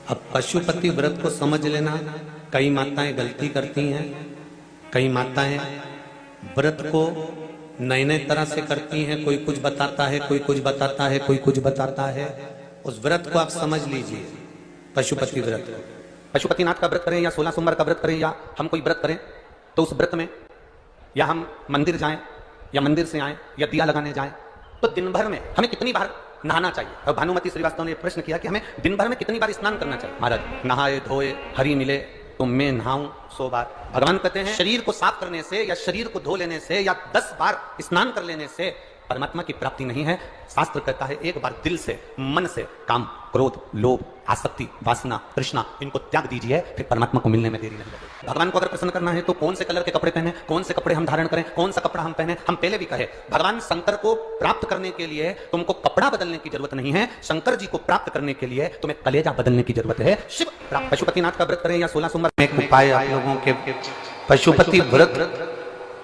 अब पशुपति व्रत को समझ लेना। कई माताएं गलती करती हैं, कई माताएं व्रत को नए नए तरह से करती हैं। कोई कुछ बताता है, कोई कुछ बताता है, कोई कुछ बताता है। उस व्रत को आप समझ लीजिए, पशुपति व्रत। पशुपतिनाथ का व्रत करें या 16 सोमवार का व्रत करें या हम कोई व्रत करें, तो उस व्रत में या हम मंदिर जाएं या मंदिर से आएं या दिया लगाने जाएं, तो दिन भर में हमें कितनी बार नहाना चाहिए। और भानुमति श्रीवास्तव ने प्रश्न किया कि हमें दिन भर में कितनी बार स्नान करना चाहिए। महाराज, नहाए धोए हरि मिले तो मैं नहाऊं 100 बार। भगवान कहते हैं शरीर को साफ करने से या शरीर को धो लेने से या 10 बार स्नान कर लेने से परमात्मा की प्राप्ति नहीं है। शास्त्र कहता है एक बार दिल से, मन से काम, क्रोध, लोभ, आसक्ति, वासना, तृष्णा, इनको त्याग दीजिए, फिर परमात्मा को मिलने में देरी नहीं लगेगी। भगवान को अगर प्रसन्न करना है तो कौन से कलर के कपड़े पहने, कौन से कपड़े हम धारण करें, कौन सा कपड़ा हम पहने। हम पहले भी कहे भगवान शंकर को प्राप्त करने के लिए तुमको कपड़ा बदलने की जरूरत नहीं है। शंकर जी को प्राप्त करने के लिए तुम्हें कलेजा बदलने की जरूरत है। शिव पशुपतिनाथ का व्रत करें या 16 सोमवार। एक उपाय आप लोगों के, पशुपति व्रत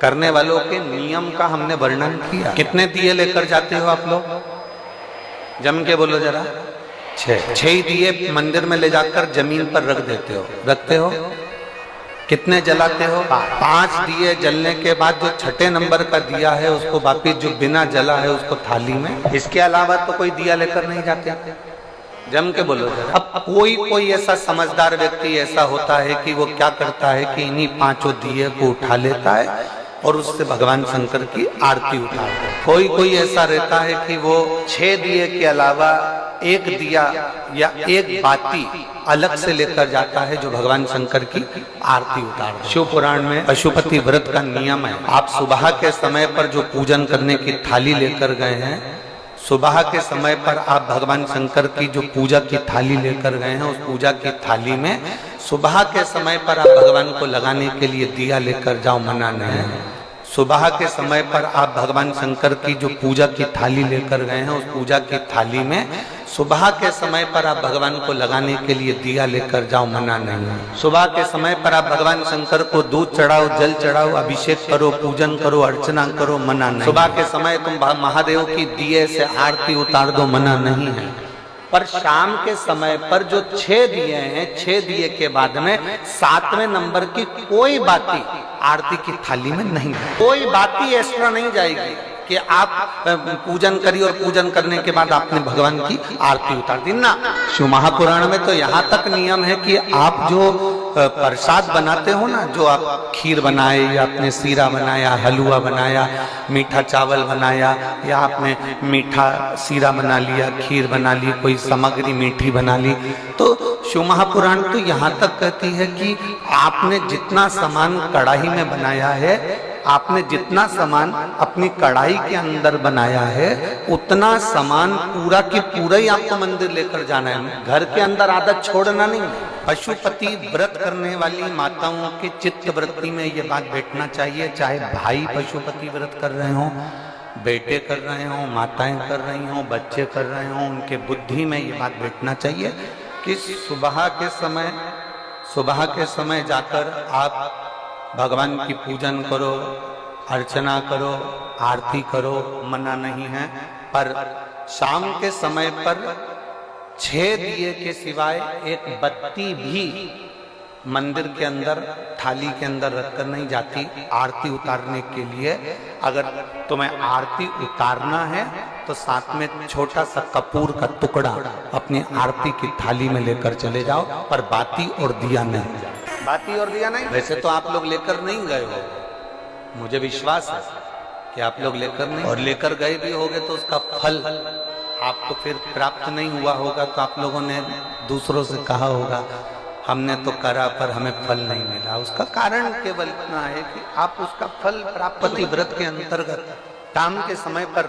करने वालों के नियम का हमने वर्णन किया। कितने दिए लेकर जाते हो आप लोग? जम के बोलो जरा। 6 ही दिए मंदिर में ले जाकर जमीन पर रख देते हो, रखते हो। कितने जलाते हो? 5 दिए जलने के बाद जो 6ठे नंबर का दिया है उसको वापिस जो बिना जला है उसको थाली में। इसके अलावा तो कोई दिया लेकर नहीं जाते। जम के बोलो जरा। अब कोई ऐसा समझदार व्यक्ति ऐसा होता है कि वो क्या करता है कि इन्हीं 5 दिए को उठा लेता है और उससे भगवान शंकर की आरती उतारता है। कोई ऐसा रहता है कि वो 6 दिए के अलावा 1 दिया या 1 बाती अलग से लेकर जाता है जो भगवान शंकर की आरती उतारता है। शिव पुराण में पशुपति व्रत का नियम है, आप सुबह के समय पर जो पूजन करने की थाली लेकर गए हैं, सुबह के समय पर आप भगवान शंकर की जो पूजा की थाली लेकर गए हैं, उस पूजा की थाली में सुबह के समय पर आप भगवान को लगाने के लिए दिया लेकर जाओ, मना नहीं है। सुबह के समय पर आप भगवान शंकर की जो पूजा की थाली लेकर गए हैं, उस पूजा की थाली में सुबह के समय पर आप भगवान को लगाने के लिए दिया लेकर जाओ, मना नहीं है। सुबह के समय पर आप भगवान शंकर को दूध चढ़ाओ, जल चढ़ाओ, अभिषेक करो, पूजन करो, अर्चना करो, मना नहीं। सुबह के समय तुम महादेव की दिए से आरती उतार दो, मना नहीं है। पर शाम के समय पर जो 6 दिए हैं, 6 दिए के बाद में 7वें नंबर की कोई बाती आरती की थाली में नहीं, कोई बाती एक्स्ट्रा नहीं जाएगी कि आप पूजन करिए और पूजन करने के बाद आपने भगवान की आरती उतार दी ना। शिव महापुराण में तो यहाँ तक नियम है कि आप जो प्रसाद बनाते हो ना, जो आप खीर बनाए या आपने सीरा बनाया, हलवा बनाया, मीठा चावल बनाया या आपने मीठा सीरा बना लिया, खीर बना ली, कोई सामग्री मीठी बना ली, तो शिव महापुराण तो यहाँ तक कहती है कि आपने जितना सामान कढ़ाई में बनाया है, आपने जितना सामान अपनी कढ़ाई के अंदर बनाया है, उतना सामान पूरा की पूरा ही आपको मंदिर लेकर जाना है। घर के अंदर आदत छोड़ना नहीं। पशुपति व्रत करने वाली माताओं के चित्त वृत्ति में ये बात बैठना चाहिए, चाहे भाई पशुपति व्रत कर रहे हो, बेटे कर रहे हो, माताएं कर रही हो, बच्चे कर रहे हो, उनके बुद्धि में ये बात बैठना चाहिए कि सुबह के समय जाकर आप भगवान की पूजन करो, अर्चना करो, आरती करो, मना नहीं है। पर शाम के समय पर 6 दिए के सिवाय 1 बत्ती भी मंदिर के अंदर थाली के अंदर रखकर नहीं जाती आरती उतारने के लिए। अगर तुम्हें आरती उतारना है तो साथ में छोटा सा कपूर का टुकड़ा अपनी आरती की थाली में लेकर चले जाओ, पर बाती और दिया नहीं। बाती और दिया नहीं। वैसे तो आप लोग लेकर नहीं गए हो, मुझे विश्वास है कि आप लोग लेकर नहीं, और लेकर गए भी होगे तो उसका फल आपको फिर प्राप्त नहीं हुआ होगा। तो आप लोगों ने दूसरों से कहा होगा हमने तो करा पर हमें फल नहीं मिला। उसका कारण केवल इतना है कि आप उसका फल प्राप्ति व्रत के अंतर्गत शाम के समय पर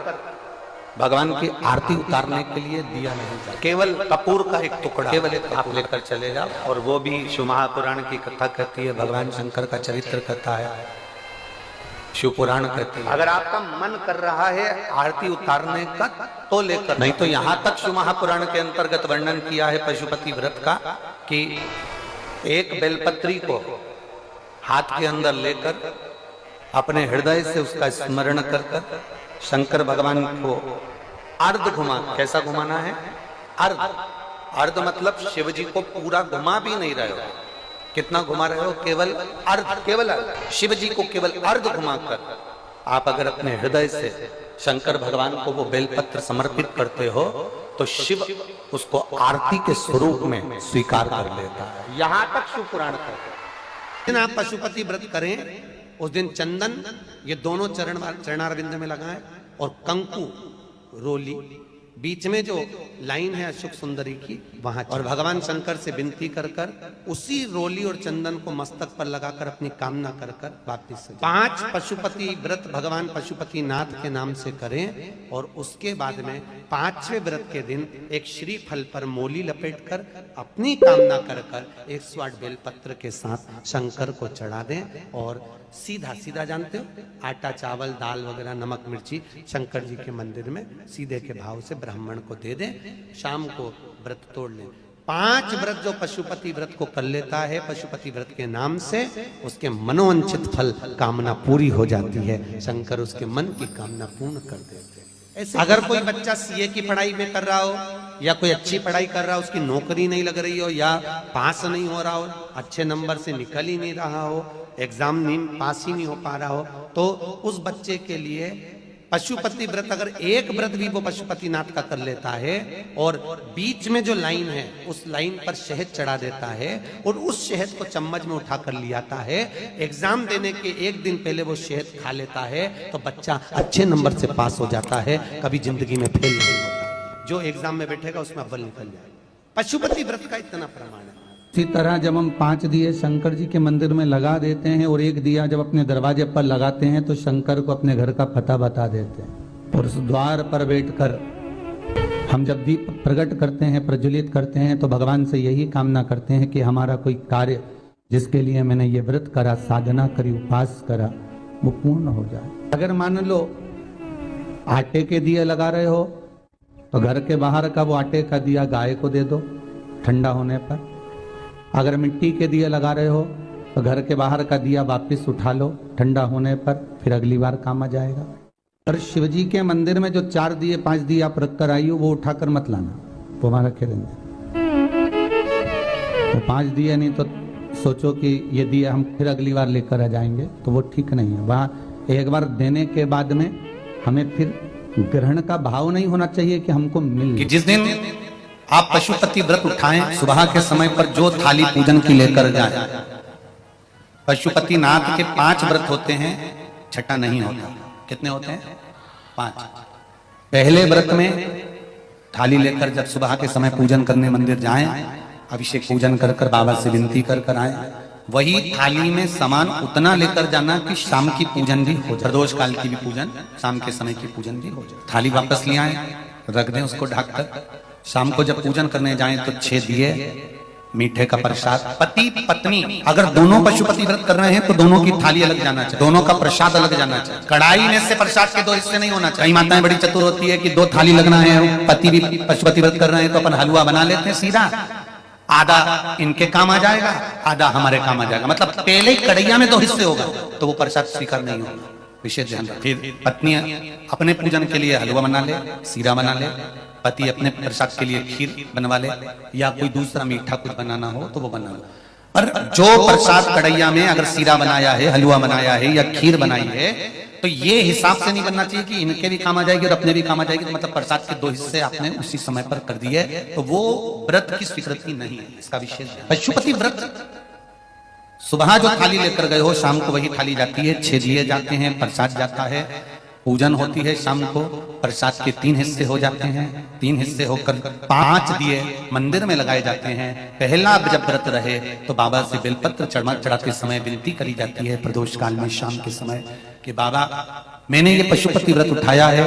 भगवान की आरती उतारने के लिए दिया नहीं जाता, केवल कपूर का एक टुकड़ा केवल एक आप लेकर चले जाओ। और वो भी शिव महापुराण की कथा कहती है, भगवान शंकर का चरित्र कथा है, शिव पुराण कहती है। अगर आपका मन कर रहा है आरती उतारने का तो लेकर, नहीं तो यहाँ तक शिव महापुराण के अंतर्गत वर्णन किया है पशुपति व्रत का कि एक बेलपत्री को हाथ के अंदर लेकर अपने हृदय से उसका स्मरण कर कर शंकर भगवान को अर्ध घुमा, कैसा घुमाना है? अर्ध, अर्ध मतलब शिव जी को पूरा घुमा भी नहीं रहे हो। कितना घुमा रहे हो? केवल अर्ध, केवल अर्ध। शिव जी को केवल अर्ध घुमाकर आप अगर अपने हृदय से शंकर भगवान को वो बेलपत्र समर्पित करते हो तो शिव उसको आरती के स्वरूप में स्वीकार कर लेता है। यहां तक शिव पुराण कहते हैं। आप पशुपति व्रत करें, उस दिन चंदन ये दोनों चरणारविंद में लगाएं और कंकु रोली बीच में जो लाइन है अशोक सुंदरी की वहां, और भगवान शंकर से विनती कर कर उसी रोली और चंदन को मस्तक पर लगाकर अपनी कामना कर कर वापिस 5 पशुपति व्रत भगवान पशुपति नाथ के नाम से करें। और उसके बाद में 5वें व्रत के दिन एक श्रीफल पर मोली लपेट कर अपनी कामना कर कर 108 बेलपत्र के साथ शंकर को चढ़ा दें। और सीधा सीधा जानते हो, आटा चावल दाल वगैरह नमक मिर्ची शंकर जी के मंदिर में सीधे के भाव से ब्राह्मण को दे दें। शाम को व्रत तोड़ लें। 5 व्रत जो पशुपति व्रत को कर लेता है पशुपति व्रत के नाम से, उसके मनोवांछित फल कामना पूरी हो जाती है। शंकर उसके मन की कामना पूर्ण कर देते हैं। ऐसे अगर कोई बच्चा सीए की पढ़ाई में कर रहा हो या कोई अच्छी पढ़ाई कर रहा हो, उसकी नौकरी नहीं लग रही हो या पास नहीं हो रहा हो, अच्छे नंबर से निकल ही नहीं रहा हो, एग्जाम नहीं पास ही नहीं हो पा रहा हो, तो उस बच्चे के लिए पशुपति व्रत अगर एक व्रत भी वो पशुपतिनाथ का कर लेता है और बीच में जो लाइन है उस लाइन पर शहद चढ़ा देता है और उस शहद को चम्मच में उठा कर ले आता है, एग्जाम देने के एक दिन पहले वो शहद खा लेता है तो बच्चा अच्छे नंबर से पास हो जाता है, कभी जिंदगी में फेल नहीं होता। जो एग्जाम में बैठेगा उसमें अव्वल निकल जाएगा। पशुपति व्रत का इतना प्रमाण है। इसी तरह जब हम 5 दिए शंकर जी के मंदिर में लगा देते हैं और एक दिया जब अपने दरवाजे पर लगाते हैं तो शंकर को अपने घर का पता बता देते हैं। और उस द्वार पर बैठकर हम जब दीप प्रकट करते हैं, प्रज्वलित करते हैं, तो भगवान से यही कामना करते हैं कि हमारा कोई कार्य जिसके लिए मैंने ये व्रत करा, साधना करी, उपास करा, वो पूर्ण हो जाए। अगर मान लो आटे के दिए लगा रहे हो तो घर के बाहर का वो आटे का दिया गाय को दे दो ठंडा होने पर। अगर मिट्टी के दिए लगा रहे हो तो घर के बाहर का दिया वापस उठा लो ठंडा होने पर, फिर अगली बार काम आ जाएगा। और शिव जी के मंदिर में जो 4 दिए 5 दिए आप रख कर आई हो वो उठाकर मत लाना, वो वहां रखे रहेंगे। तो 5 दिए नहीं तो सोचो कि ये दिए हम फिर अगली बार लेकर आ जाएंगे, तो वो ठीक नहीं है। वहां एक बार देने के बाद में हमें फिर ग्रहण का भाव नहीं होना चाहिए कि हमको मिल कि जिस दिन आप पशुपति व्रत उठाएं सुबह के समय पर जो थाली पूजन की लेकर जाए। पशुपति नाथ के 5 व्रत होते हैं, छठा नहीं होता। कितने होते हैं? 5। पहले व्रत में थाली लेकर जब सुबह के समय पूजन करने मंदिर जाएं, अभिषेक पूजन कर कर बाबा से विनती कर कर आए, वही थाली में सामान उतना लेकर जाना कि शाम की पूजन भी हो जाए, प्रदोष काल की भी पूजन, शाम के समय की पूजन भी हो जाए। थाली वापस ले आए, रख दें उसको ढककर। शाम को जब पूजन करने जाएं तो 6 दिए, मीठे का प्रसाद। पति पत्नी अगर दोनों पशुपति व्रत कर रहे हैं तो दोनों की थाली अलग जाना चाहिए, दोनों का प्रसाद अलग जाना चाहिए। कढ़ाई में से प्रसाद के 2 हिस्से नहीं होना चाहिए। कई माताएं बड़ी चतुर होती है कि 2 थाली लगना है, पति भी पशुपति व्रत कर रहे हैं तो अपन हलवा बना लेते हैं सीधा, आधा इनके काम आ जाएगा, आधा हमारे काम आ जाएगा। मतलब पहले ही कढ़ैया में 2 हिस्से होगा तो वो प्रसाद स्वीकार नहीं होगा। विशेष ध्यान रखें। फिर पत्नी अपने पूजन के लिए हलवा बना ले, सीरा बना ले, पति अपने प्रसाद के लिए खीर बनवा ले, या कोई दूसरा मीठा कुछ बनाना हो तो वो बना लो। पर जो प्रसाद कढ़ैया में अगर सीरा बनाया है, हलवा बनाया है या खीर बनाई है तो ये हिसाब से नहीं बनना चाहिए कि इनके भी काम आ जाएगी और अपने भी काम आ जाएगी। तो मतलब प्रसाद के 2 हिस्से आपने उसी समय पर कर दिए तो वो व्रत की स्वीकृति नहीं है। इसका विशेष पशुपति व्रत सुबह जो थाली लेकर गए हो शाम को वही थाली जाती है, 6 दिए जाते हैं, प्रसाद जाता है, पूजन होती है शाम को, प्रसाद के 3 हिस्से हो जाते हैं, 3 हिस्से होकर 5 दिए मंदिर में लगाए जाते हैं। पहला जब व्रत रहे तो बाबा से बेलपत्र चढ़ाते समय विनती करी जाती है प्रदोष काल में शाम के समय कि बाबा मैंने ये पशुपति व्रत उठाया है,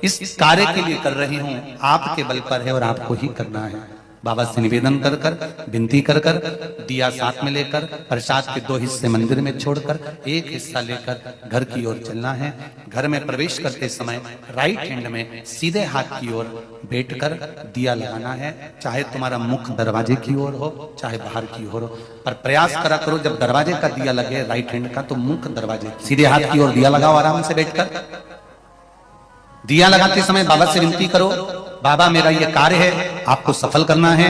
इस कार्य के लिए कर रही हूँ, आपके बल पर है और आपको ही करना है। बाबा से निवेदन कर कर विनती कर कर दिया साथ में लेकर प्रसाद के 2 हिस्से मंदिर में छोड़कर 1 हिस्सा लेकर घर की ओर चलना है। घर में प्रवेश करते समय राइट हैंड में सीधे हाथ की ओर बैठकर दिया लगाना है, चाहे तुम्हारा मुख दरवाजे की ओर हो चाहे बाहर की ओर हो, पर प्रयास करा करो जब दरवाजे का दिया लगे राइट हैंड का तो मुख दरवाजे, सीधे हाथ की ओर दिया लगाओ आराम से बैठकर। दिया लगाते समय बाबा से विनती करो, बाबा मेरा ये कार्य है, आपको सफल करना है,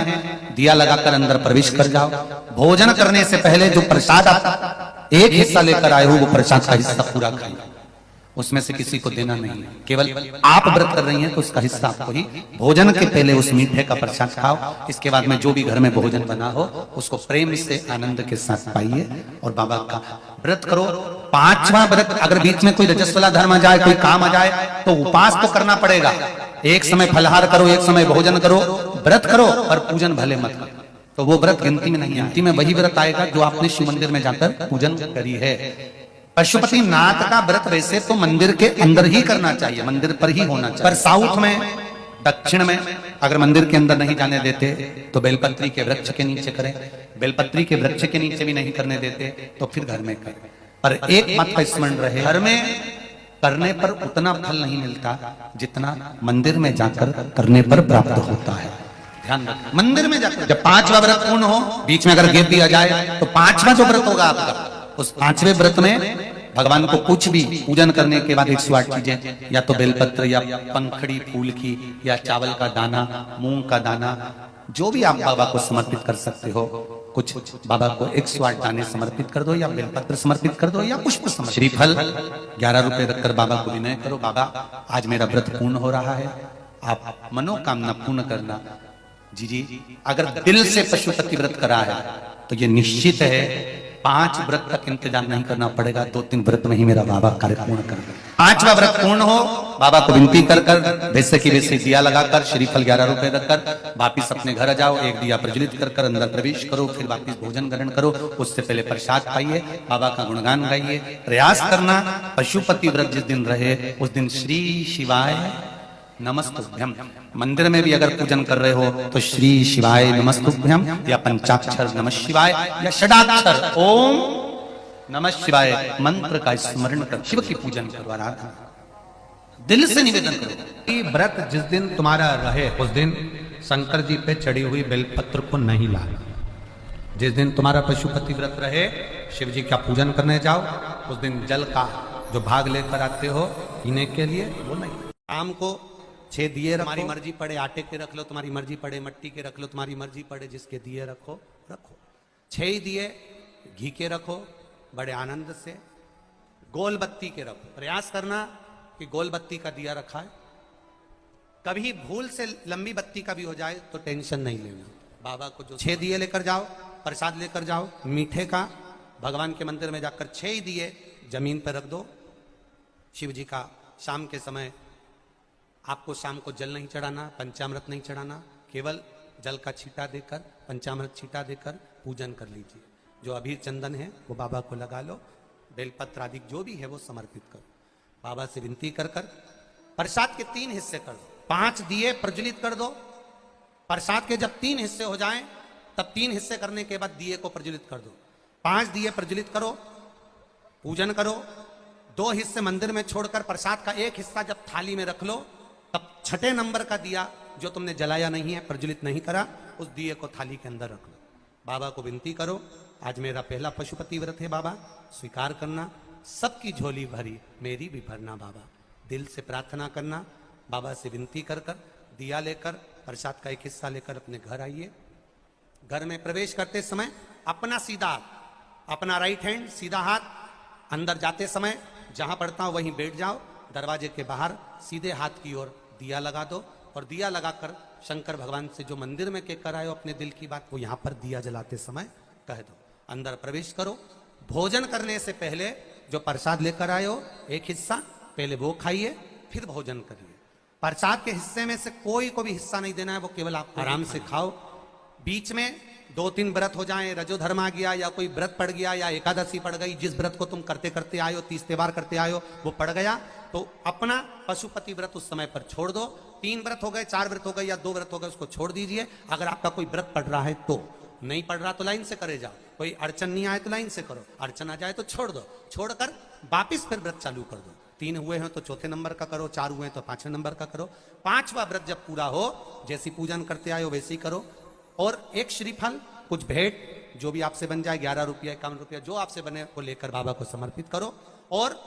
दिया लगाकर अंदर प्रवेश कर जाओ। भोजन करने से पहले जो प्रसाद आप एक हिस्सा लेकर आए हो वो प्रसाद का हिस्सा पूरा खाइए, उसमें से किसी को देना नहीं है। केवल आप व्रत कर रही हैं तो उसका हिस्सा आपको ही। भोजन के पहले उस मीठे का प्रसाद खाओ। इसके बाद में जो भी घर में भोजन बना हो उसको प्रेम से आनंद के साथ पाइए और बाबा का व्रत करो। पांचवा व्रत, अगर बीच में कोई रजस्वला धर्म आ जाए, कोई काम आ जाए तो उपास तो करना पड़ेगा। एक समय फलहार करो, एक समय भोजन करो, व्रत करो, और पूजन भले मत करो। तो वो व्रत गिनती में नहीं, गिनती में वही व्रत आएगा जो आपने शिव मंदिर में जाकर पूजन करी है। पशुपति नाथ का व्रत वैसे तो मंदिर के अंदर ही करना चाहिए, मंदिर पर ही होना चाहिए। पर साउथ में, दक्षिण में अगर मंदिर के अंदर नहीं जाने देते तो बेलपत्री के वृक्ष के नीचे करें। बेलपत्री के वृक्ष के नीचे भी नहीं करने देते तो फिर घर में करें। पर एक बात का स्मरण रहे, घर में करने पर उतना फल नहीं मिलता जितना मंदिर में जाकर करने पर प्राप्त होता है। ध्यान रखें, मंदिर में जाकर जब पांचवा व्रत पूर्ण हो, बीच में अगर गैप दिया जाए तो पांचवा जो व्रत होगा आपका, उस पांचवें व्रत में भगवान को कुछ भी पूजन करने के बाद 108 चीजें, या तो बेलपत्र या पंखड़ी फूल की या चावल का दाना, मूंग का दाना, जो भी आप बाबा को समर्पित कर सकते हो। कुछ बाबा को 108 दाने समर्पित कर दो, या बेलपत्र समर्पित कर दो, या पुष्प समर्पित। श्रीफल 11 रुपए रखकर बाबा को विनय करो, बाबा आज मेरा व्रत पूर्ण हो रहा है, आप मनोकामना पूर्ण करना। जी, अगर दिल से पशुपति व्रत करा है तो ये निश्चित है 5 व्रत तक इंतजार नहीं करना पड़ेगा, 2-3 व्रत में ही मेरा बाबा कार्य पूर्ण कर दे। 5वां व्रत पूर्ण हो, बाबा को विनती कर वैसे की वैसे दिया लगाकर, श्रीफल 11 रुपए रखकर वापिस अपने घर आ जाओ। एक दिया प्रज्वलित कर अंदर प्रवेश करो, फिर वापिस भोजन ग्रहण करो। उससे पहले प्रसाद पाइए, बाबा का गुणगान गाइए। प्रयास करना पशुपति व्रत जिस दिन रहे उस दिन श्री शिवाय नमस्तुभ्यम। मंदिर में भी अगर पूजन कर रहे हो तो श्री शिवाय नमस्तुभ्यम, या पंचाक्षर नमः शिवाय, या षडाक्षर ओम नमः शिवाय मंत्र का स्मरण कर शिव की पूजन करो, आराधना दिल से निवेदन करो। व्रत जिस दिन तुम्हारा रहे उस दिन शंकर जी पे चढ़ी हुई बेलपत्र को नहीं लाना। जिस दिन तुम्हारा पशुपति व्रत रहे, शिव जी का पूजन करने जाओ, उस दिन जल का जो भाग लेकर आते हो पीने के लिए वो नहीं। शाम को 6 दिए, तुम्हारी मर्जी पड़े आटे के रख लो, तुम्हारी मर्जी पड़े मट्टी के रख लो, तुम्हारी मर्जी पड़े जिसके दिए रखो। 6 दिए घी के रखो, बड़े आनंद से। गोल बत्ती के रखो, प्रयास करना कि गोल बत्ती का दिया रखा है। कभी भूल से लंबी बत्ती का भी हो जाए तो टेंशन नहीं लेना। बाबा को जो 6 दिए लेकर जाओ, प्रसाद लेकर जाओ मीठे का। भगवान के मंदिर में जाकर 6 दिए जमीन पर रख दो। शिव जी का शाम के समय आपको शाम को जल नहीं चढ़ाना, पंचामृत नहीं चढ़ाना, केवल जल का छींटा देकर, पंचामृत छींटा देकर पूजन कर लीजिए। जो अभी चंदन है वो बाबा को लगा लो, बेलपत्र आदि जो भी है वो समर्पित करो। बाबा से विनती कर प्रसाद के 3 हिस्से कर दो। 5 दिए प्रज्वलित कर दो। प्रसाद के जब 3 हिस्से हो जाएं तब 3 हिस्से करने के बाद दिए को प्रज्वलित कर दो। 5 दिए प्रज्वलित करो, पूजन करो। 2 हिस्से मंदिर में छोड़कर प्रसाद का 1 हिस्सा जब थाली में रख लो, तब 6ठे नंबर का दिया जो तुमने जलाया नहीं है, प्रज्वलित नहीं करा, उस दिए को थाली के अंदर रख लो। बाबा को विनती करो, आज मेरा पहला पशुपति व्रत है बाबा, स्वीकार करना। सबकी झोली भरी, मेरी भी भरना बाबा। दिल से प्रार्थना करना, बाबा से विनती कर दिया लेकर प्रसाद का 1 हिस्सा लेकर अपने घर आइए। घर में प्रवेश करते समय अपना सीधा, अपना राइट हैंड सीधा हाथ, अंदर जाते समय जहां पड़ता हो वहीं बैठ जाओ। दरवाजे के बाहर सीधे हाथ की ओर दिया लगा दो, और दिया लगाकर शंकर भगवान से जो मंदिर में कहकर आए हो अपने दिल की बात, वो यहां पर दिया जलाते समय कह दो। अंदर प्रवेश करो। भोजन करने से पहले जो प्रसाद लेकर आए हो 1 हिस्सा पहले वो खाइए, फिर भोजन करिए। प्रसाद के हिस्से में से कोई को भी हिस्सा नहीं देना है, वो केवल आप आराम से खाओ। बीच में 2-3 व्रत हो जाएं, रजोधर्म आ गया या कोई व्रत पड़ गया या एकादशी पड़ गई, जिस व्रत को तुम करते करते आए हो, 30 त्योहार करते आए हो, वो पड़ गया तो अपना पशुपति व्रत उस समय पर छोड़ दो। 3 व्रत हो गए, 4 व्रत हो गए या 2 व्रत हो गए, उसको छोड़ दीजिए। अगर आपका कोई व्रत पड़ रहा है तो, नहीं पड़ रहा तो लाइन से करे जाओ। कोई अड़चन नहीं आए तो लाइन से करो, अड़चन आ जाए तो छोड़ दो। छोड़कर वापिस फिर व्रत चालू कर दो। 3 हुए हैं तो 4थे नंबर का करो, 4 हुए हैं तो 5वें नंबर का करो। 5वां व्रत जब पूरा हो, जैसी पूजन करते आए हो वैसे ही करो। और 1 श्रीफल, कुछ भेंट जो भी आपसे बन जाए, 11 रुपया 51 रुपया जो आपसे बने वो लेकर बाबा को समर्पित करो। और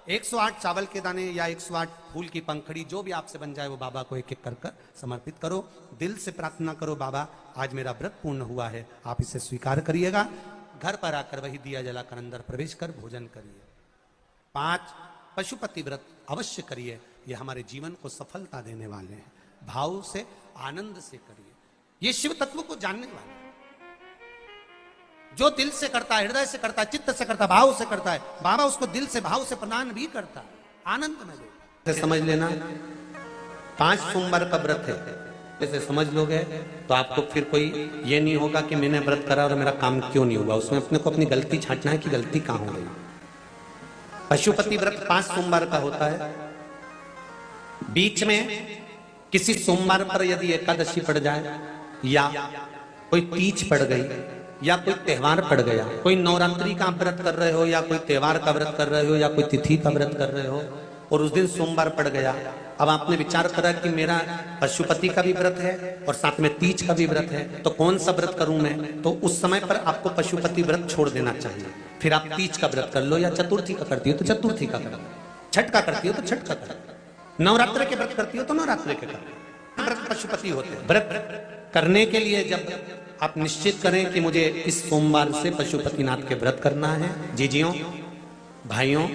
108 चावल के दाने या 108 फूल की पंखड़ी जो भी आपसे बन जाए वो बाबा को एक एक कर समर्पित करो। दिल से प्रार्थना करो, बाबा आज मेरा व्रत पूर्ण हुआ है, आप इसे स्वीकार करिएगा। घर पर आकर वही दिया जलाकर अंदर प्रवेश कर भोजन करिए। 5 पशुपति व्रत अवश्य करिए, ये हमारे जीवन को सफलता देने वाले हैं। भाव से आनंद से करिए, ये शिव तत्व को जानने वाले, जो दिल से करता है, हृदय से करता है, चित्त से करता है, भाव से करता है, बाबा उसको दिल से भाव से प्रदान भी करता है, आनंद में दे। समझ लेना 5 सोमवार का व्रत है, जैसे समझ लोगे तो आपको फिर कोई ये नहीं होगा कि मैंने व्रत करा और मेरा काम क्यों नहीं हुआ। उसमें अपने को अपनी गलती छांटना है कि गलती कहां हो गई। पशुपति व्रत 5 सोमवार का होता है। बीच में किसी सोमवार पर यदि एकादशी पड़ जाए या कोई तीज पड़ गई या कोई त्योहार पड़ गया, कोई नवरात्रि का व्रत कर रहे हो या कोई त्योहार का व्रत कर रहे हो या कोई तिथि का व्रत कर रहे हो और उस दिन सोमवार पड़ गया, अब आपने विचार करा कि मेरा पशुपति का भी व्रत है और साथ में तीज का भी व्रत है, तो कौन सा व्रत करूं मैं? तो उस समय पर आपको पशुपति व्रत छोड़ देना चाहिए। फिर आप तीज का व्रत कर लो, या चतुर्थी का करती हो तो चतुर्थी का करो, छठ का करती हो तो छठ का करो, नवरात्र के व्रत करती हो तो नवरात्र के करो। व्रत पशुपति होते हैं। व्रत करने के लिए जब आप निश्चित करें कि मुझे इस सोमवार से पशुपतिनाथ के व्रत करना है, जीजियों भाइयों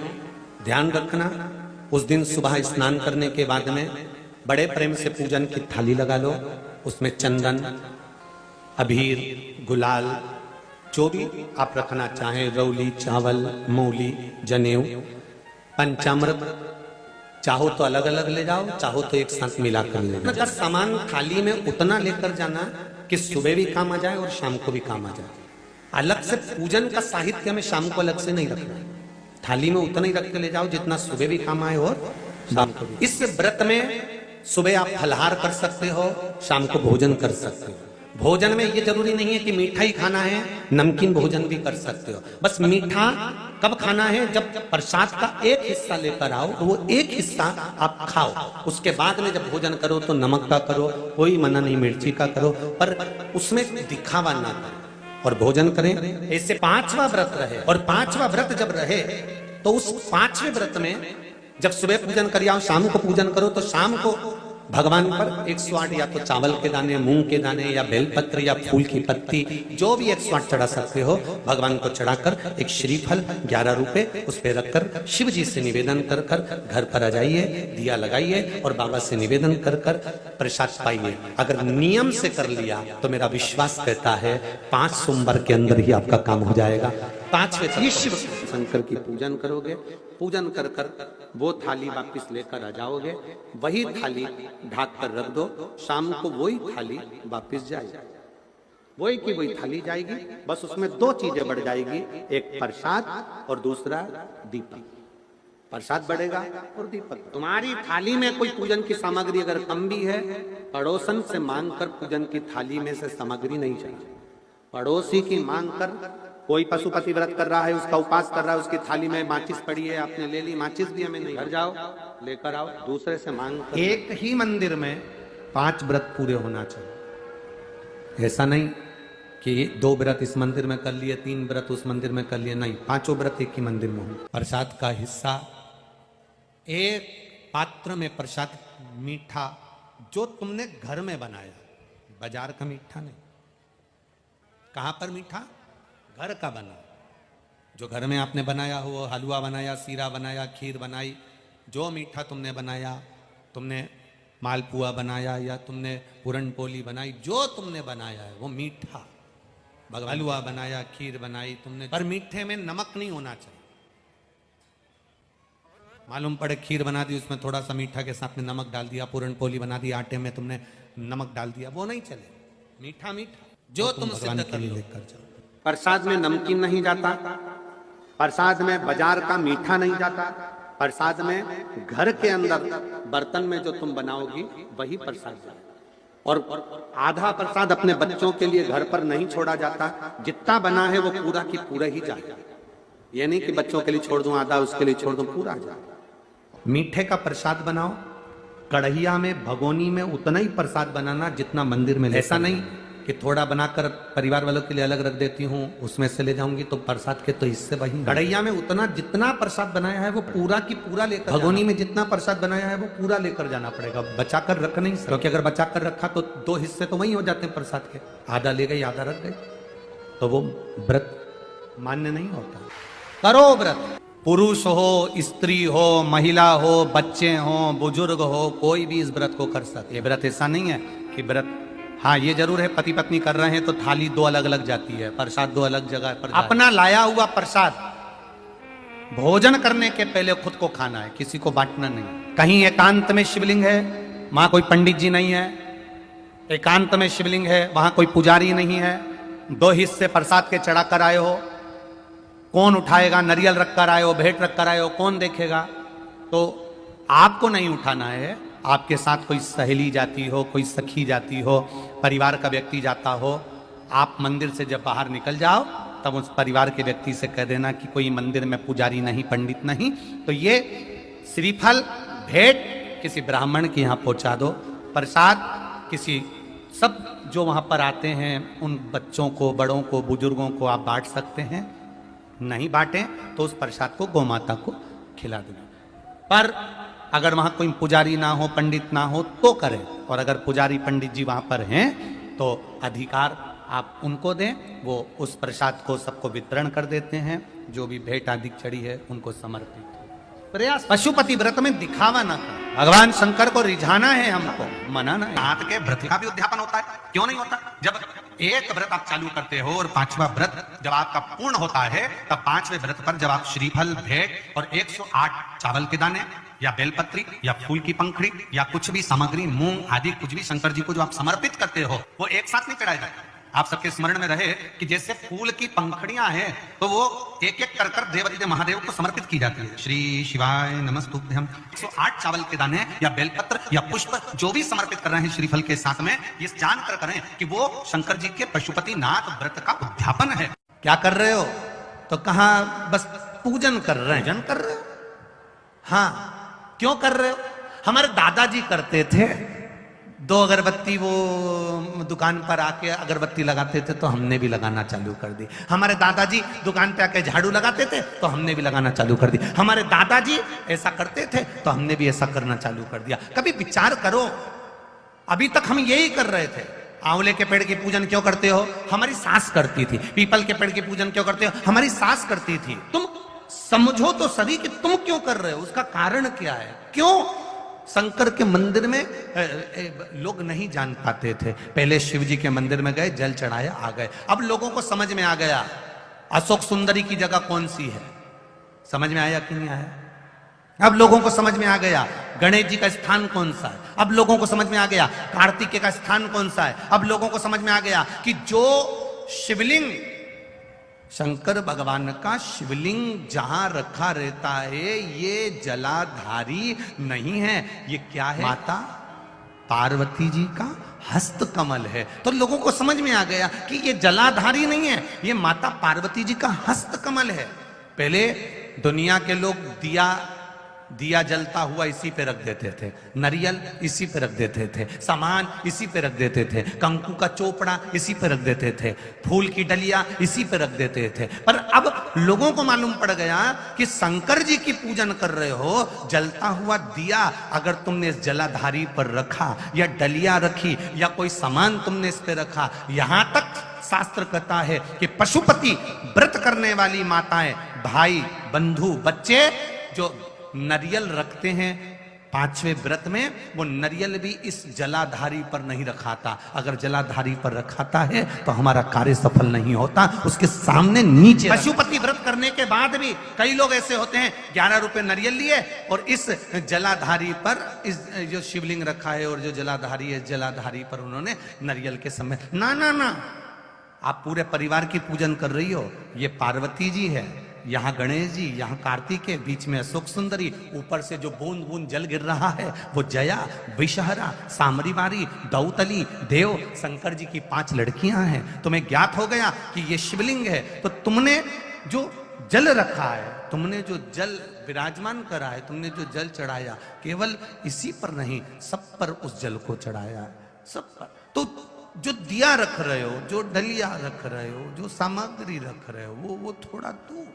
ध्यान रखना, उस दिन सुबह स्नान करने के बाद में बड़े प्रेम से पूजन की थाली लगा लो, उसमें चंदन, अबीर, गुलाल, जो भी आप रखना चाहें, रौली, चावल, मूली, जनेऊ, पंचामृत, चाहो तो अलग अलग ले जाओ, चाहो तो एक साथ मिलाकर ले जाओ। सामान थाली में उतना लेकर जाना कि सुबह भी काम आ जाए और शाम को भी काम आ जाए। अलग से पूजन का साहित्य में शाम को अलग से नहीं रखना, थाली में उतना ही रख के ले जाओ जितना सुबह भी काम आए और शाम को भी। इस व्रत में सुबह आप फलहार कर सकते हो, शाम को भोजन कर सकते हो। भोजन में ये जरूरी नहीं है कि मीठा ही खाना है, नमकीन भोजन भी कर सकते हो। बस मीठा कब खाना है? जब प्रसाद का एक हिस्सा लेकर आओ, वो एक हिस्सा आप खाओ, उसके बाद में जब भोजन करो तो नमक का करो, कोई मना नहीं मिर्ची का करो, पर उसमें दिखावा ना करो और भोजन करें। ऐसे 5वां व्रत रहे, और 5वां व्रत जब रहे तो उस 5वें व्रत में जब सुबह पूजन कर आओ, शाम को पूजन करो, तो शाम को भगवान पर 108 या तो चावल के दाने, मूंग के दाने या बेलपत्र या फूल की पत्ती, जो भी 108 चढ़ा सकते हो, भगवान को चढ़ाकर एक श्रीफल 11 रुपए उस पे रखकर शिव जी से निवेदन कर कर घर पर आ जाइए, दिया लगाइए और बाबा से निवेदन कर कर प्रसाद पाइए। अगर नियम से कर लिया तो मेरा विश्वास कहता है 5 सोमवार के अंदर ही आपका काम हो जाएगा। 5वें शिव शंकर की पूजन करोगे, पूजन कर कर वो थाली वापिस लेकर आ जाओगे, वही थाली ढाक कर रख दो, शाम को वही थाली वापिस जाएगी, वही की वही थाली जाएगी। बस उसमें 2 चीजें बढ़ जाएगी, एक प्रसाद और दूसरा दीपक। प्रसाद बढ़ेगा और दीपक। तुम्हारी थाली में कोई पूजन की सामग्री अगर कम भी है, पड़ोसन से मांगकर पूजन की थाली में से सामग्री नहीं चाहिए। पड़ोसी की मांग कर, कोई पशुपति व्रत कर रहा है, उसका उपास कर रहा है, उसकी थाली में माचिस पड़ी है, आपने ले ली, माचिस भी हमें नहीं, घर जाओ लेकर आओ, दूसरे से मांग कर। एक ही मंदिर में 5 व्रत पूरे होना चाहिए। ऐसा नहीं कि 2 व्रत इस मंदिर में कर लिए, 3 व्रत उस मंदिर में कर लिए, नहीं, 5 व्रत एक ही मंदिर में हो। प्रसाद का हिस्सा एक पात्र में, प्रसाद मीठा जो तुमने घर में बनाया, बाजार का मीठा नहीं। कहां पर मीठा? घर का बना, जो घर में आपने बनाया हो, हलवा बनाया, सीरा बनाया, खीर बनाई, जो मीठा तुमने बनाया, तुमने मालपुआ बनाया या तुमने पूरन पोली बनाई, जो तुमने बनाया है वो मीठा। हलवा बनाया, खीर बनाई तुमने, पर मीठे में नमक नहीं होना चाहिए। मालूम पड़े खीर बना दी, उसमें थोड़ा सा मीठा के साथ में नमक डाल दिया, पूरन पोली बना दी, आटे में तुमने नमक डाल दिया, वो नहीं चले। मीठा मीठा जो तुम सिद्ध कर लेकर जाओ। प्रसाद में नमकीन नहीं जाता, प्रसाद में बाजार का मीठा नहीं जाता, प्रसाद में घर के अंदर बर्तन में जो तुम बनाओगी वही प्रसाद जाता। और आधा प्रसाद अपने बच्चों के लिए घर पर नहीं छोड़ा जाता, जितना बना है वो पूरा की पूरा ही जाए। ये नहीं कि बच्चों के लिए छोड़ दूं आधा, उसके लिए छोड़ दूं, पूरा जाए। मीठे का प्रसाद बनाओ, कढ़ैया में, भगोनी में उतना ही प्रसाद बनाना जितना मंदिर में। ऐसा नहीं कि थोड़ा बनाकर परिवार वालों के लिए अलग रख देती हूँ, उसमें से ले जाऊंगी तो प्रसाद के तो हिस्से वही। कढ़ैया में उतना जितना प्रसाद बनाया है वो पूरा की पूरा लेकर, भगोनी में जितना प्रसाद बनाया है वो पूरा लेकर जाना पड़ेगा, बचा कर रख नहीं सकते, क्योंकि अगर बचा कर रखा तो 2 हिस्से तो वही हो जाते हैं प्रसाद के, आधा ले गई आधा रख गई, तो वो व्रत मान्य नहीं होता। करो व्रत, पुरुष हो, स्त्री हो, महिला हो, बच्चे हो, बुजुर्ग हो, कोई भी इस व्रत को कर सकते। ये व्रत ऐसा नहीं है कि व्रत, हाँ ये जरूर है पति पत्नी कर रहे हैं तो थाली 2 अलग अलग जाती है, प्रसाद 2 अलग जगह पर, अपना लाया हुआ प्रसाद भोजन करने के पहले खुद को खाना है, किसी को बांटना नहीं। कहीं एकांत में शिवलिंग है, वहां कोई पंडित जी नहीं है, एकांत में शिवलिंग है, वहां कोई पुजारी नहीं है, 2 हिस्से प्रसाद के चढ़ा कर आए हो, कौन उठाएगा? नरियल रख कर आए हो, भेंट रख कर आए हो, कौन देखेगा? तो आपको नहीं उठाना है, आपके साथ कोई सहेली जाती हो, कोई सखी जाती हो, परिवार का व्यक्ति जाता हो, आप मंदिर से जब बाहर निकल जाओ तब उस परिवार के व्यक्ति से कह देना कि कोई मंदिर में पुजारी नहीं, पंडित नहीं, तो ये श्रीफल भेंट किसी ब्राह्मण के यहाँ पहुंचा दो, प्रसाद किसी, सब जो वहां पर आते हैं उन बच्चों को, बड़ों को, बुजुर्गों को आप बांट सकते हैं, नहीं बांटें तो उस प्रसाद को गौमाता को खिला देना। पर अगर वहां कोई पुजारी ना हो, पंडित ना हो तो करें, और अगर पुजारी पंडित जी वहां पर हैं तो अधिकार आप उनको दें, वो उस प्रसाद को सबको वितरण कर देते हैं, जो भी भेंट आदि चढ़ी है उनको समर्पित प्रयास। पशुपति व्रत में दिखावा ना कर, भगवान शंकर को रिझाना है, हमको मनाना है। हाथ के व्रत का भी उद्यापन होता है, क्यों नहीं होता? जब एक व्रत आप चालू करते हो और 5वां व्रत जब आपका पूर्ण होता है, तब 5वें व्रत पर जब आप श्रीफल, भेंट और 108 चावल के दाने या बेलपत्री या फूल की पंखड़ी या कुछ भी सामग्री, मूंग आदि कुछ भी शंकर जी को जो आप समर्पित करते हो, वो एक साथ नहीं चढ़ाया जाता। आप सबके स्मरण में रहे कि जैसे फूल की पंखड़ियां हैं तो वो एक एक कर देवादिदेव महादेव को समर्पित की जाती है। श्री शिवाय नमस्तुभ्यम। 108 चावल के दाने या बेलपत्र या पुष्प जो भी समर्पित कर रहे हैं श्रीफल के साथ में, ये जानकर करें कि वो शंकर जी के पशुपति नाथ व्रत का उद्यापन है। क्या कर रहे हो? तो कहा बस पूजन कर रहे हैं। पूजन कर रहे हो? हाँ, क्यों कर रहे हो? हमारे दादाजी करते थे, 2 अगरबत्ती वो दुकान पर आके अगरबत्ती लगाते थे तो हमने भी लगाना चालू कर दी। हमारे दादाजी दुकान पे आके झाड़ू लगाते थे तो हमने भी लगाना चालू कर दी। हमारे दादाजी ऐसा करते थे तो हमने भी ऐसा करना चालू कर दिया। कभी विचार करो, अभी तक हम यही कर रहे थे। आंवले के पेड़ की पूजन क्यों करते हो? हमारी सास करती थी। पीपल के पेड़ की पूजन क्यों करते हो? हमारी सास करती थी। तुम समझो तो सभी कि तुम क्यों कर रहे हो, उसका कारण क्या है? क्यों शंकर के मंदिर में लोग नहीं जान पाते थे? पहले शिव जी के मंदिर में गए, जल चढ़ाया, आ गए। अब लोगों को समझ में आ गया अशोक सुंदरी की जगह कौन सी है। समझ में आया कि नहीं आया? अब लोगों को समझ में आ गया गणेश जी का स्थान कौन सा है। अब लोगों को समझ में आ गया कार्तिकेय का स्थान कौन सा है। अब लोगों को समझ में आ गया कि जो शिवलिंग, शंकर भगवान का शिवलिंग जहां रखा रहता है, ये जलाधारी नहीं है, ये क्या है? माता पार्वती जी का हस्त कमल है। तो लोगों को समझ में आ गया कि ये जलाधारी नहीं है, ये माता पार्वती जी का हस्त कमल है। पहले दुनिया के लोग दिया जलता हुआ इसी पे रख देते थे, नरियल इसी पे रख देते थे, सामान इसी पे रख देते थे, कंकु का चोपड़ा इसी पे रख देते थे, फूल की डलिया इसी पे रख देते थे। पर अब लोगों को मालूम पड़ गया कि शंकर जी की पूजन कर रहे हो, जलता हुआ दिया अगर तुमने इस जलाधारी पर रखा या डलिया रखी या कोई सामान तुमने इस पे रखा, यहां तक शास्त्र कहता है कि पशुपति व्रत करने वाली माताएं, भाई, बंधु, बच्चे जो नरियल रखते हैं 5वें व्रत में, वो नरियल भी इस जलाधारी पर नहीं रखाता। अगर जलाधारी पर रखाता है तो हमारा कार्य सफल नहीं होता, उसके सामने नीचे। पशुपति व्रत करने के बाद भी कई लोग ऐसे होते हैं 11 रुपए नरियल लिए और इस जलाधारी पर इस जो शिवलिंग रखा है और जो जलाधारी है, जलाधारी पर उन्होंने नरियल के समय, ना ना ना, आप पूरे परिवार की पूजन कर रही हो। ये पार्वती जी है, यहाँ गणेश जी, यहाँ कार्तिकेय, बीच में अशोक सुंदरी, ऊपर से जो बूंद बूंद जल गिर रहा है वो जया, विषहरा, सामरीवारी, दौतली, देव, शंकर जी की 5 लड़कियां हैं। तुम्हें ज्ञात हो गया कि ये शिवलिंग है, तो तुमने जो जल रखा है, तुमने जो जल विराजमान करा है, तुमने जो जल चढ़ाया, केवल इसी पर नहीं सब पर उस जल को चढ़ाया है, सब पर। तो जो दिया रख रहे हो, जो डलिया रख रहे हो, जो सामग्री रख रहे हो, वो थोड़ा दूर,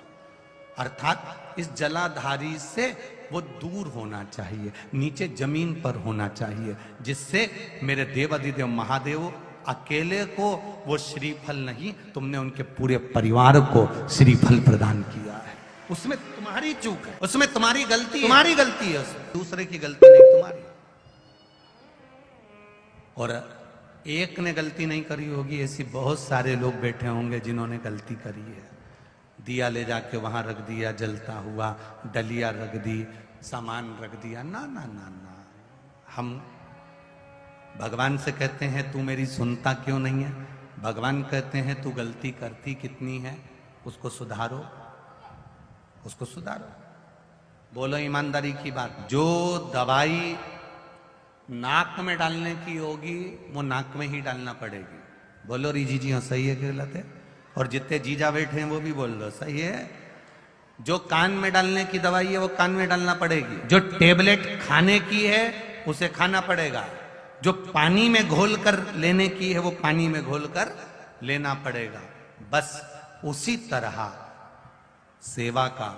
अर्थात इस जलाधारी से वो दूर होना चाहिए, नीचे जमीन पर होना चाहिए, जिससे मेरे देवाधिदेव महादेव अकेले को वो श्रीफल नहीं, तुमने उनके पूरे परिवार को श्रीफल प्रदान किया है। उसमें तुम्हारी चूक है, उसमें तुम्हारी गलती, तुम्हारी गलती है, उसमें दूसरे की गलती नहीं, तुम्हारी। और एक ने गलती नहीं करी होगी, ऐसी बहुत सारे लोग बैठे होंगे जिन्होंने गलती करी है। दिया ले जाके वहां रख दिया जलता हुआ, डलिया रख दी, सामान रख दिया, ना ना ना ना। हम भगवान से कहते हैं तू मेरी सुनता क्यों नहीं है? भगवान कहते हैं तू गलती करती कितनी है, उसको सुधारो, उसको सुधारो। बोलो ईमानदारी की बात, जो दवाई नाक में डालने की होगी वो नाक में ही डालना पड़ेगी। बोलो रीजी जी, हाँ सही है कि गलत है? और जितने जीजा बैठे हैं वो भी बोल दो सही है। जो कान में डालने की दवाई है वो कान में डालना पड़ेगी, जो टेबलेट खाने की है उसे खाना पड़ेगा, जो पानी में घोल कर लेने की है वो पानी में घोल कर लेना पड़ेगा। बस उसी तरह सेवा का,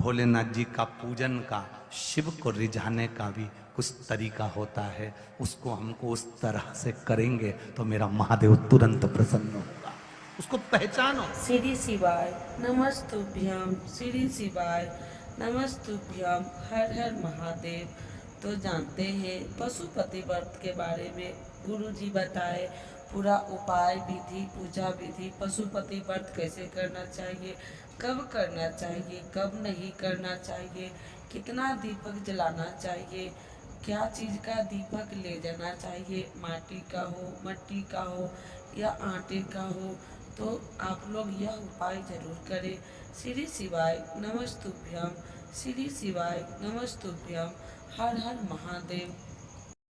भोलेनाथ जी का पूजन का, शिव को रिझाने का भी कुछ तरीका होता है। उसको हमको उस तरह से करेंगे तो मेरा महादेव तुरंत प्रसन्न होगा। उसको पहचानो। श्री शिवाय नमस्तुभ्यम, श्री शिवाय नमस्तुभ्यम, हर हर महादेव। तो जानते हैं पशुपति व्रत के बारे में गुरु जी बताए पूरा उपाय विधि, पूजा विधि, पशुपति व्रत कैसे करना चाहिए, कब करना चाहिए, कब नहीं करना चाहिए, कितना दीपक जलाना चाहिए, क्या चीज़ का दीपक ले जाना चाहिए, माटी का हो, मिट्टी का हो या आटे का हो। तो आप लोग यह उपाय जरूर करें। श्री शिवाय नमस्तुभ्यम, श्री शिवाय नमस्तुभ्यम, हर हर महादेव।